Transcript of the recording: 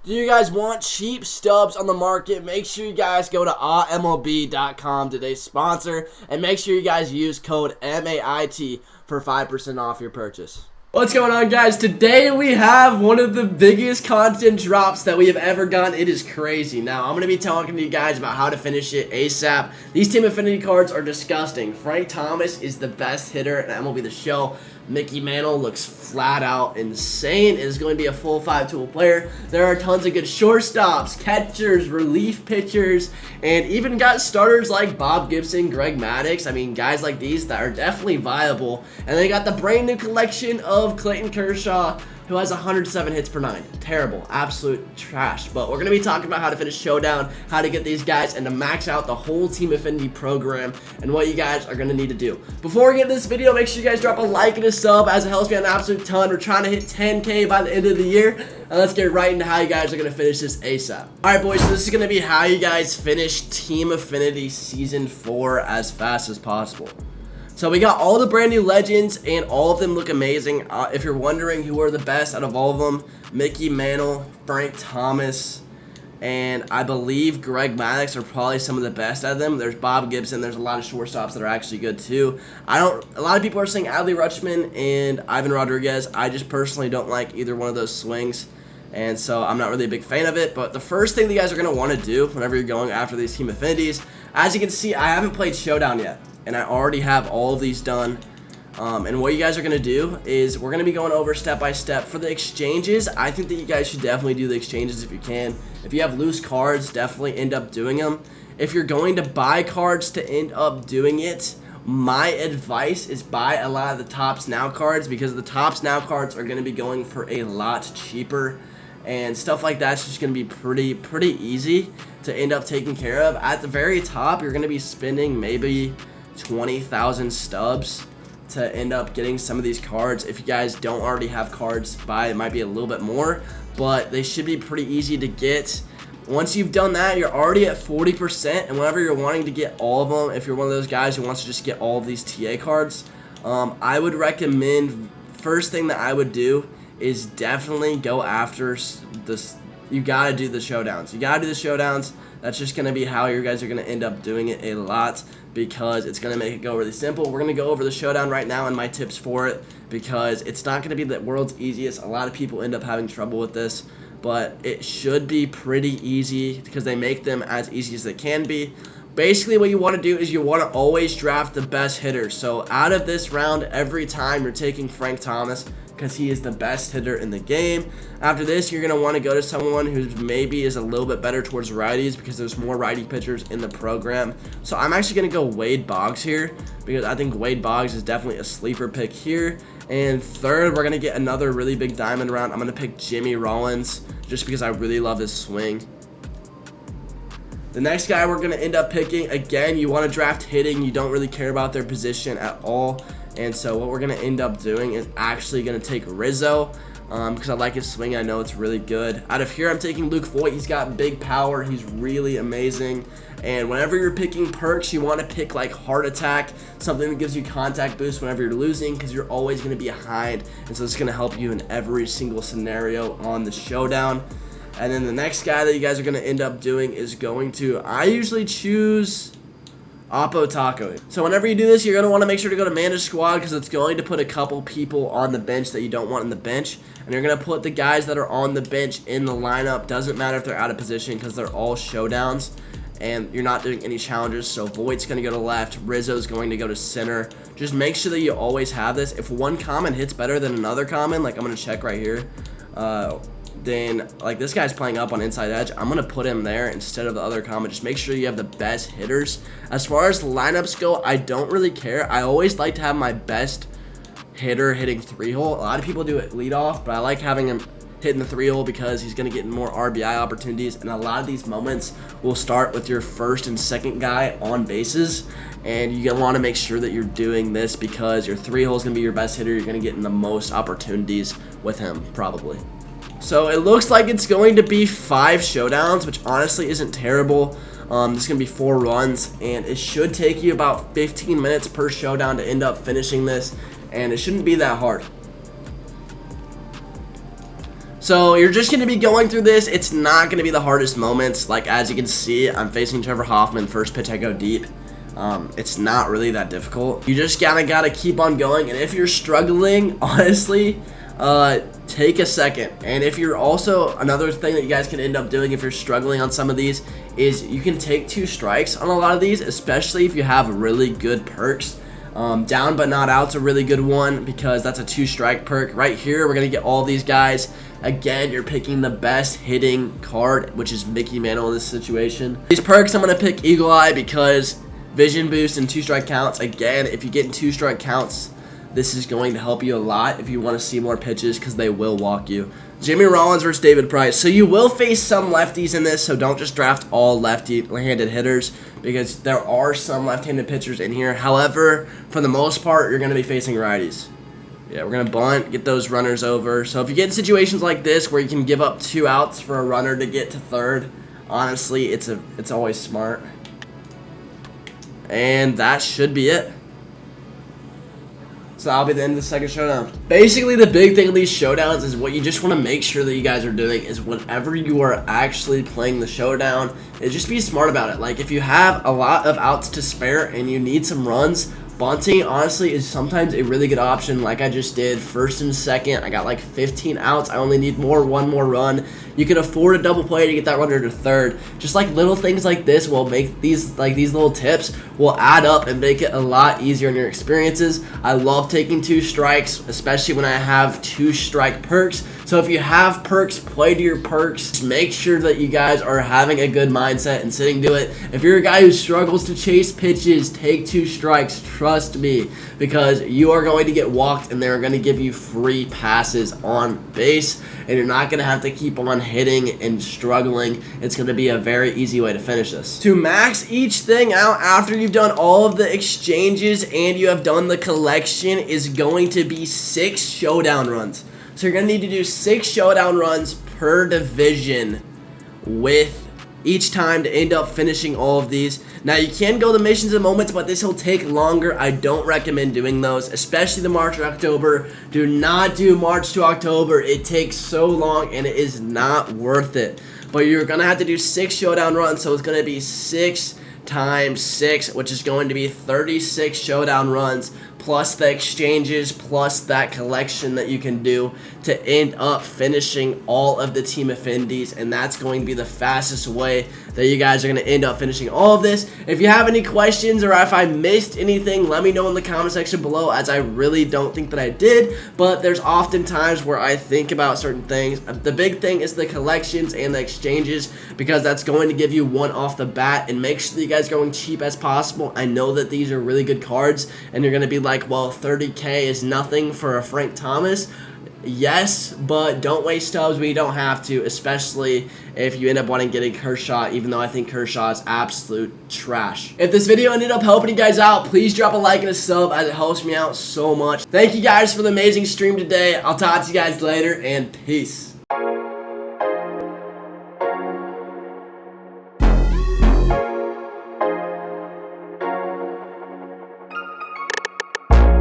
Do you guys want cheap stubs on the market? Make sure you guys go to MLB.com, today's sponsor, and make sure you guys use code MAIT for 5% off your purchase. What's going on, guys? Today we have one of the biggest content drops that we have ever done. It is crazy. Now, I'm going to be talking to you guys about how to finish it ASAP. These Team Affinity cards are disgusting. Frank Thomas is the best hitter in MLB The Show. Mickey Mantle looks flat out insane. It is going to be a full 5-tool player. There are tons of good shortstops, catchers, relief pitchers, and even got starters like Bob Gibson, Greg Maddux. I mean, guys like these that are definitely viable. And they got the brand new collection of Clayton Kershaw, who has 107 hits per 9. Terrible. Absolute trash. But we're going to be talking about how to finish Showdown, how to get these guys, and to max out the whole Team Affinity program, and what you guys are going to need to do. Before we get this video, make sure you guys drop a like and a sub, as it helps me out an absolute ton. We're trying to hit 10K by the end of the year. And let's get right into how you guys are going to finish this ASAP. Alright, boys, so this is going to be how you guys finish Team Affinity Season 4 as fast as possible. So we got all the brand new legends, and all of them look amazing. If you're wondering who are the best out of all of them, Mickey Mantle, Frank Thomas, and I believe Greg Maddux are probably some of the best out of them. There's Bob Gibson. There's a lot of shortstops that are actually good too. A lot of people are saying Adley Rutschman and Ivan Rodriguez. I just personally don't like either one of those swings, and so I'm not really a big fan of it. But the first thing that you guys are going to want to do whenever you're going after these Team Affinities, as you can see, I haven't played Showdown yet, and I already have all of these done. And what you guys are going to do is we're going to be going over step by step. For the exchanges, I think that you guys should definitely do the exchanges if you can. If you have loose cards, definitely end up doing them. If you're going to buy cards to end up doing it, my advice is buy a lot of the Tops Now cards, because the Tops Now cards are going to be going for a lot cheaper. And stuff like that's just going to be pretty easy to end up taking care of. At the very top, you're going to be spending maybe 20,000 stubs to end up getting some of these cards. If you guys don't already have cards to buy, it might be a little bit more, but they should be pretty easy to get. Once you've done that, you're already at 40%, and whenever you're wanting to get all of them, if you're one of those guys who wants to just get all of these TA cards, I would recommend, first thing that I would do is definitely go after this. You gotta do the showdowns. You gotta do the showdowns. That's just gonna be how you guys are gonna end up doing it a lot, because it's gonna make it go really simple. We're gonna go over the showdown right now and my tips for it, because it's not gonna be the world's easiest. A lot of people end up having trouble with this, but it should be pretty easy because they make them as easy as they can be. Basically, what you want to do is you want to always draft the best hitter. So out of this round, every time you're taking Frank Thomas, because he is the best hitter in the game. After this, you're going to want to go to someone who maybe is a little bit better towards righties, because there's more righty pitchers in the program. So I'm actually going to go Wade Boggs here, because I think Wade Boggs is definitely a sleeper pick here. And third, we're going to get another really big diamond round. I'm going to pick Jimmy Rollins, just because I really love his swing. The next guy we're going to end up picking, again, you want to draft hitting. You don't really care about their position at all. And so what we're going to end up doing is actually going to take Rizzo, because I like his swing. I know it's really good. Out of here, I'm taking Luke Voit. He's got big power. He's really amazing. And whenever you're picking perks, you want to pick like Heart Attack, something that gives you contact boost whenever you're losing, because you're always going to be behind. And so it's going to help you in every single scenario on the Showdown. And then the next guy that you guys are going to end up doing is I usually choose Oppo Taco. So whenever you do this, you're going to want to make sure to go to Manage Squad, because it's going to put a couple people on the bench that you don't want in the bench. And you're going to put the guys that are on the bench in the lineup. Doesn't matter if they're out of position, because they're all showdowns. And you're not doing any challenges. So Voigt's going to go to left. Rizzo's going to go to center. Just make sure that you always have this. If one common hits better than another common, like I'm going to check right here, then like this guy's playing up on inside edge, I'm going to put him there instead of the other common. Just make sure you have the best hitters. As far as lineups go, I don't really care. I always like to have my best hitter hitting 3-hole. A lot of people do it leadoff, but I like having him hitting the 3-hole because he's going to get more RBI opportunities, and a lot of these moments will start with your first and second guy on bases, and you're going to want to make sure that you're doing this because your 3-hole is going to be your best hitter. You're going to get in the most opportunities with him, probably. So it looks like it's going to be 5 showdowns, which honestly isn't terrible. This is going to be 4 runs, and it should take you about 15 minutes per showdown to end up finishing this, and it shouldn't be that hard. So you're just going to be going through this. It's not going to be the hardest moments. Like, as you can see, I'm facing Trevor Hoffman. First pitch, I go deep. It's not really that difficult. You just gotta keep on going. And if you're struggling, honestly, take a second. And if you're also, another thing that you guys can end up doing if you're struggling on some of these is you can take 2 strikes on a lot of these, especially if you have really good perks. Down but not out's a really good one because that's a 2-strike perk. Right here, we're gonna get all these guys. Again, you're picking the best hitting card, which is Mickey Mantle in this situation. These perks, I'm gonna pick Eagle Eye because vision boost and 2-strike counts. Again, if you get in 2-strike counts, this is going to help you a lot if you want to see more pitches because they will walk you. Jimmy Rollins versus David Price. So you will face some lefties in this, so don't just draft all lefty-handed hitters because there are some left-handed pitchers in here. However, for the most part, you're going to be facing righties. Yeah, we're going to bunt, get those runners over. So if you get in situations like this where you can give up 2 outs for a runner to get to third, honestly, it's always smart. And that should be it. So that'll be the end of the second showdown. Basically, the big thing with these showdowns is what you just want to make sure that you guys are doing is whenever you are actually playing the showdown, is just be smart about it. Like, if you have a lot of outs to spare and you need some runs, bunting, honestly, is sometimes a really good option. Like I just did, first and second, I got like 15 outs. I only need one more run. You can afford a double play to get that runner to third. Just like little things like this will make these little tips will add up and make it a lot easier in your experiences. I love taking 2 strikes, especially when I have 2-strike perks. So if you have perks, play to your perks. Just make sure that you guys are having a good mindset and sitting to it. If you're a guy who struggles to chase pitches, take 2 strikes. Trust me, because you are going to get walked and they're going to give you free passes on base, and you're not going to have to keep on hitting and struggling. It's going to be a very easy way to finish this. To max each thing out after you've done all of the exchanges and you have done the collection is going to be 6 showdown runs. So you're going to need to do 6 showdown runs per division with each time to end up finishing all of these. Now, you can go the missions and moments, but this will take longer. I don't recommend doing those, especially the March or October. Do not do March to October. It takes so long, and it is not worth it. But you're going to have to do 6 showdown runs, so it's going to be 6 times 6, which is going to be 36 showdown runs, plus the exchanges, plus that collection that you can do to end up finishing all of the team affinities, and that's going to be the fastest way that you guys are going to end up finishing all of this. If you have any questions or if I missed anything, let me know in the comment section below, as I really don't think that I did, but there's often times where I think about certain things. The big thing is the collections and the exchanges, because that's going to give you one off the bat, and make sure that you guys are going cheap as possible. I know that these are really good cards, and you're going to be like, well, 30K is nothing for a Frank Thomas. Yes, but don't waste Stubs when you don't have to, especially if you end up wanting to get a Kershaw, even though I think Kershaw is absolute trash. If this video ended up helping you guys out, please drop a like and a sub, as it helps me out so much. Thank you guys for the amazing stream today. I'll talk to you guys later, and peace.